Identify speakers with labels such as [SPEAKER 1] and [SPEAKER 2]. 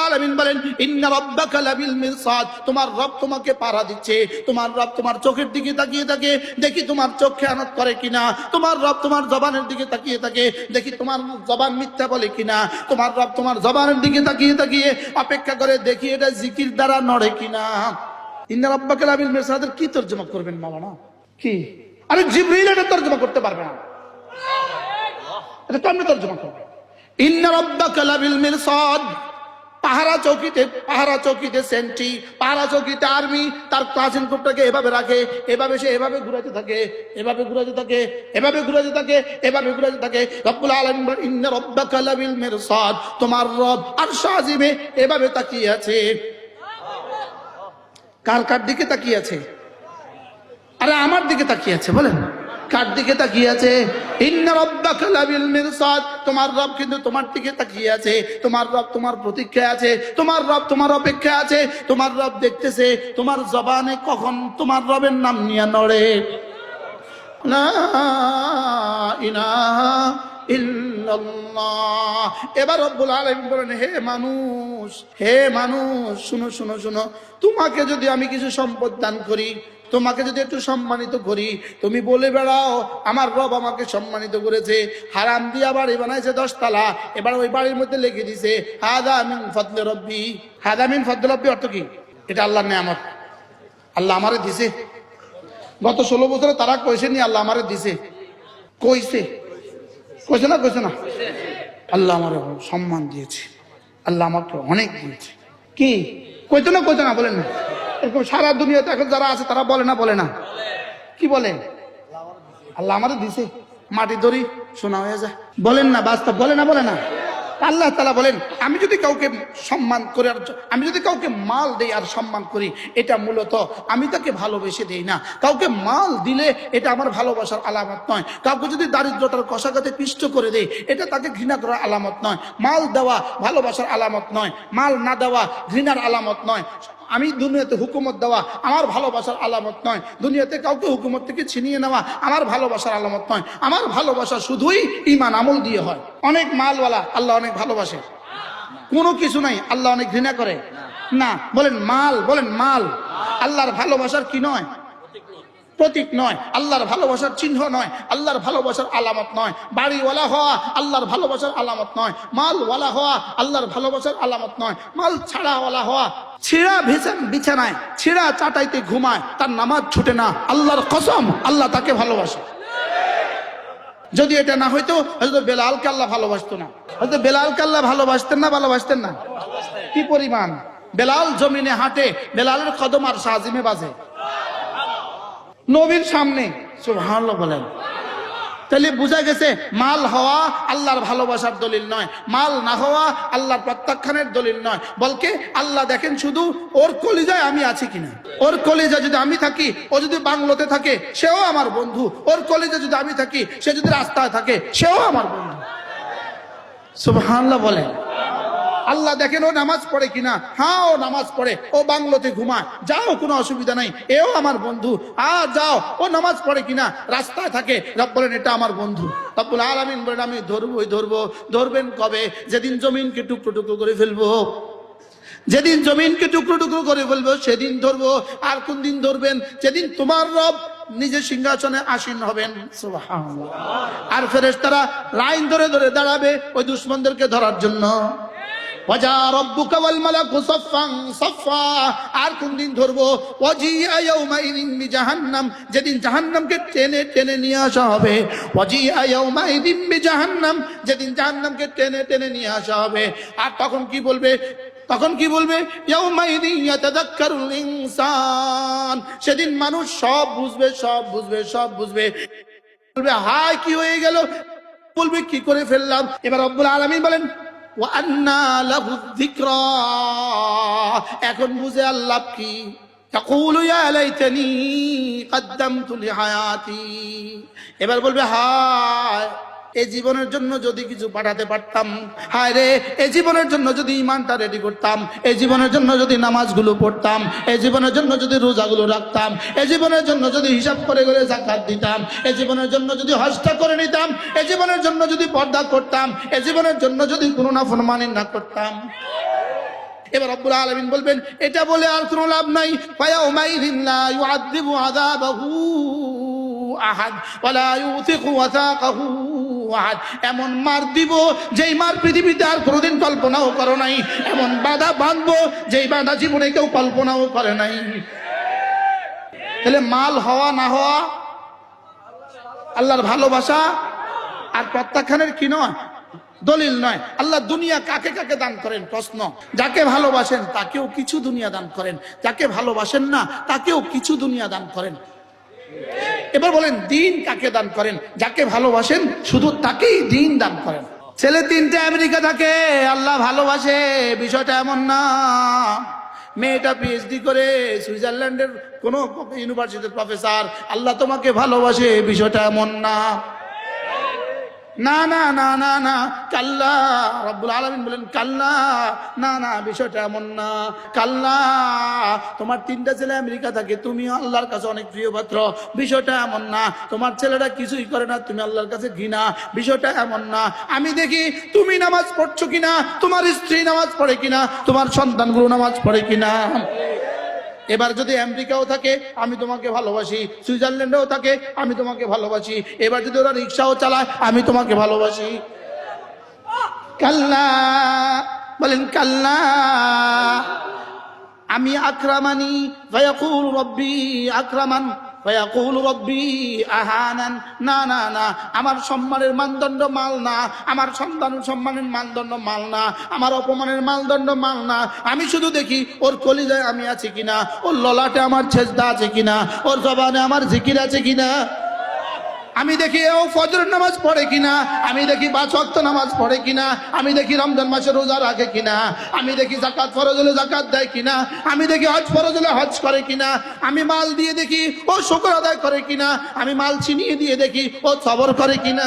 [SPEAKER 1] আলামিন বলেন ইন্না রাব্বাকা লাবিল মিরসাদ, তোমার রব তোমাকে পাহারা দিচ্ছে। তোমার রব তোমার চোখের দিকে তাকিয়ে থাকে, দেখি তোমার চোখ খেয়ানত করে কিনা। তোমার রব তোমার জবানের দিকে তাকিয়ে থাকে, দেখি তোমার জবান মিথ্যা বলে কিনা। তোমার রব তোমার জবানের দিকে তাকিয়ে তাকিয়ে অপেক্ষা করে, দেখি এটা জিকির দ্বারা নড়ে কিনা। ইন্না রাব্বাকা লাবিল মিরসাদের কি তরজমা করবেন মাওলানা? কি? আরে জিবরিল এটা তরজমা করতে পারবে না, এটা কেমনে তরজমা করবে? ইন্না রাব্বাকা লাবিল মিরসাদ, পাহারা চৌকিতে সেন্ট্রি, পাহারা চৌকিতে আর্মি তার ক্লাসিং গ্রুপটাকে এভাবে রাখে, এভাবে সে এভাবে ঘুরাতে থাকে, এভাবে ঘুরাতে থাকে, এভাবে ঘুরাতে থাকে, এভাবে ঘুরাতে থাকে। রব্বুল আলামিন বলেন ইন্না রাব্বাকা লাবিল মিরসাদ, তোমার রব আরশ আজিমে এভাবে তাকিয়ে আছে। কার দিকে তাকিয়ে আছে? আরে আমার দিকে তাকিয়ে আছে। বলেন কার দিকে তাকিয়ে আছে? ইন্না রাব্বাকা লাবিল মিরসাদ, তোমার রব কিন্তু তোমার দিকে তাকিয়ে আছে। তোমার রব তোমার প্রতীক্ষায় আছে, তোমার রব তোমার অপেক্ষায় আছে। তোমার রব দেখতেছে তোমার জবানে কখন তোমার রবের নাম নিয়ে নড়ে। লা ইলাহা ইল্লাল্লাহ। এবার রব্বুল আলামিন বলেন হে মানুষ শুনো, তোমাকে যদি আমি কিছু সম্পদ দান করি, তোমাকে যদি একটু সম্মানিত করি, তুমি বলে বেড়াও আমার রব আমাকে সম্মানিত করেছে, হারাম দিয়া বাড়ি বানাইছে 10 তলা, এবার ওই বাড়ির মধ্যে লিখে দিছে হাদা মিন ফাদলি রব্বি। হাদা মিন ফাদলি রব্বি অর্থ কি? এটা আল্লাহর নেয়ামত, আল্লাহ আমারে দিছে। গত 16 বছরে তারা কইছে নি আল্লাহ আমারে দিছে? কইছে না? আল্লাহ আমারে সম্মান দিয়েছে, আল্লাহ আমাকে অনেক দিয়েছে। কি কইতো না বলেন না? এরকম সারা দুনিয়াতে এখন যারা আছে তারা বলে না? কি বলে? আল্লাহ আমারে দিছে, মাটি দড়ি শোনা হয়ে যায়। বলেন না বাস্তব? বলে না? আল্লাহ তাআলা বলেন আমি যদি কাউকে সম্মান করি, আমি যদি কাউকে মাল দেই আর সম্মান করি, এটা মূলত আমি তাকে ভালোবেসে দেই না। কাউকে মাল দিলে এটা আমার ভালোবাসার আলামত নয়। কাউকে যদি দারিদ্রতার কষাঘাতে পিষ্ট করে দেই, এটা তাকে ঘৃণা করার আলামত নয়। মাল দেওয়া ভালোবাসার আলামত নয়, মাল না দেওয়া ঘৃণার আলামত নয়। আমি দুনিয়াতে হুকুমত দেওয়া আমার ভালোবাসার আলামত নয়। দুনিয়াতে কাউকে হুকুমত থেকে ছিনিয়ে নেওয়া আমার ভালোবাসার আলামত নয়। আমার ভালোবাসা শুধুই ঈমান আমল দিয়ে হয়। অনেক মালওয়ালা আল্লাহ অনেক ভালোবাসে, কোনো কিছু নাই আল্লাহ অনেক ঘৃণা করে না। বলেন মাল আল্লাহর ভালোবাসার কি নয়? প্রতীক নয়, আল্লাহর ভালোবাসার চিহ্ন নয়, আল্লাহর ভালোবাসার আলামত নয়। বাড়িওয়ালা হওয়া আল্লাহর ভালোবাসার আলামত নয়, মালওয়ালা হওয়া আল্লাহর ভালোবাসার আলামত নয়। মাল ছাড়াওয়ালা হওয়া, ছেঁড়া বিছানায় ছেঁড়া চাটাইতে ঘুমায়, তার নামাজ ছুটে না, আল্লাহর কসম আল্লাহ তাকে ভালোবাসে। যদি এটা না হইতো হয়তো বেলালকে আল্লাহ ভালোবাসতো না। হয়তো বেলালকে আল্লাহ ভালোবাসতেন না? কি পরিমাণ! বেলাল জমিনে হাঁটে, বেলালের কদম আর সাজিমে বাজে নবীর সামনে। সুবহানাল্লাহ বলেন। তাহলে বোঝা গেছে মাল হওয়া আল্লাহর ভালোবাসার দলিল নয়, মাল না হওয়া আল্লাহর প্রত্যাখ্যানের দলিল নয়। বলকে আল্লাহ দেখেন শুধু ওর কলিজায় আমি আছি কিনা। ওর কলিজায় যদি আমি থাকি, ও যদি বাংলোতে থাকে সেও আমার বন্ধু। ওর কলিজায় যদি আমি থাকি, সে যদি রাস্তায় থাকে সেও আমার বন্ধু। সুবহানাল্লাহ বলেন। আল্লাহ দেখেন ও নামাজ পড়ে কিনা। হ্যাঁ ও নামাজ পড়ে, ও বাংলোতে ঘুমায়, যাও কোনো অসুবিধা নাই, এও আমার বন্ধু। যাও ও নামাজ পড়ে কিনা, রাস্তায় থাকে, রব বলেন এটা আমার বন্ধু। রব্বুল আলামিন বলেন আমি ধরবো। ধরবেন কবে? যেদিন জমিনকে টুকরো টুকরো করে ফেলবো। যেদিন জমিনকে টুকরো টুকরো করে ফেলবো সেদিন ধরবো। আর কোন দিন ধরবেন? যেদিন তোমার রব নিজে সিংহাসনে আসীন হবেন। সুবহানাল্লাহ। আর ফেরেশতারা লাইন ধরে ধরে দাঁড়াবে ওই দুশমনদেরকে ধরার জন্য। ওয়াজা রাব্বুকা ওয়াল মালাকু সাফফান সাফফা। আর কোন দিন ধরবো? ওয়াজিআ ইয়াউমাইযিন বিজাহান্নাম, যেদিন জাহান্নামকে টেনে টেনে নিয়ে আসা হবে। ওয়াজিআ ইয়াউমাইযিন বিজাহান্নাম, যেদিন জাহান্নামকে টেনে টেনে নিয়ে আসা হবে। আর তখন কি বলবে? ইয়াউমাইযিন ইয়াতাযাক্কারুল ইনসান, সেদিন মানুষ সব বুঝবে। বলবে হায় কি হয়ে গেল, বলবে কি করে ফেললাম। এবার রব্বুল আলামিন বলেন ওয়া আন্না লাহু যিকরা, এখন বুঝে আল্লাহ কি। তাকুলু ইয়া লাইতানি কদ্দামতু লিহায়াতি, এবার বলবে হায় এই জীবনের জন্য যদি কিছু পাঠাতে পারতাম, হায় রে এই জীবনের জন্য যদি ঈমানটা রেডি করতাম, এই জীবনের জন্য যদি নামাজগুলো পড়তাম, এই জীবনের জন্য যদি রোজাগুলো রাখতাম, এই জীবনের জন্য যদি হিসাব করে যাকাত দিতাম, এই জীবনের জন্য যদি হজটা করে নিতাম, এই জীবনের জন্য যদি পর্দা করতাম, এই জীবনের জন্য যদি কোনো নাফরমানি না করতাম। এবার রব্বুল আলামিন বলবেন এটা বলে আর কোনো লাভ নাই, ফায়াউমাইযিন লা ইউআযযিবু আযাবাহু আহাদ ওয়ালা ইউথিকু ওয়াসাকাহু আহাদ। এমন মার দিব যেই মার পৃথিবীতে আর কোনোদিন কল্পনাও করো নাই, এমন বাধা বাঁধবো যেই বাধা জীবনে কেউ কল্পনাও করে নাই। তাহলে মাল হওয়া না হওয়া আল্লাহর ভালোবাসা আর প্রত্যাখ্যানের কি নয়, দলিল নয়। আল্লাহ দুনিয়া কাকে কাকে দান করেন প্রশ্ন, যাকে ভালোবাসেন তাকেও কিছু দুনিয়া দান করেন, যাকে ভালোবাসেন না তাকেও কিছু দুনিয়া দান করেন। এবার বলেন দিন কাকে দান করেন, যাকে ভালোবাসেন শুধু তাকেই দিন দান করেন। ছেলে 3টে আমেরিকা থাকে, আল্লাহ ভালোবাসে বিষয়টা এমন না। মেয়েটা পিএইচডি করে সুইজারল্যান্ডের কোন ইউনিভার্সিটির প্রফেসর, আল্লাহ তোমাকে ভালোবাসে বিষয়টা এমন না। না না না না না, কাল্লা, রব্বুল আলামিন বলেন কাল্লা, না না বিষয়টা এমন না। কাল্লা, তোমার 3টা ছেলে আমেরিকা থাকে, তুমিও আল্লাহর কাছে অনেক প্রিয় পাত্র, বিষয়টা এমন না। তোমার ছেলেটা কিছুই করে না, তুমি আল্লাহর কাছে ঘৃণা, বিষয়টা এমন না। আমি দেখি তুমি নামাজ পড়ছো কিনা, তোমার স্ত্রী নামাজ পড়ে কিনা, তোমার সন্তানগুলো নামাজ পড়ে কিনা। এবার যদি আমেরিকাও থাকে আমি তোমাকে ভালোবাসি, সুইজারল্যান্ডেও থাকে আমি তোমাকে ভালোবাসি, এবার যদি ওরা রিক্সাও চালায় আমি তোমাকে ভালোবাসি। কাল্লা, বলেন কাল্লা। আমি আকরামানি ফায়াকুলু রব্বি আকরামান ফায়াকুলু রব্বি আহানান। না না না, আমার সম্মানের মানদণ্ড মাল না, আমার সন্তানের সম্মানের মানদণ্ড মাল না, আমার অপমানের মানদণ্ড মাল না। আমি শুধু দেখি ওর কলিজায় আমি আছি কিনা, ওর ললাটে আমার ছেজদা আছে কিনা, ওর জবানে আমার জিকির আছে কিনা। আমি দেখি ও ফজরের নামাজ পড়ে কিনা, আমি দেখি 5 ওয়াক্ত নামাজ পড়ে কিনা, আমি দেখি রমজান মাসে রোজা রাখে কিনা, আমি দেখি যাকাত ফরজ হলে যাকাত দেয় কিনা, আমি দেখি হজ ফরজ হলে হজ করে কিনা, আমি মাল দিয়ে দেখি ও শুকর আদায় করে কিনা, আমি মাল ছিনিয়ে দিয়ে দেখি ও সবর করে কিনা।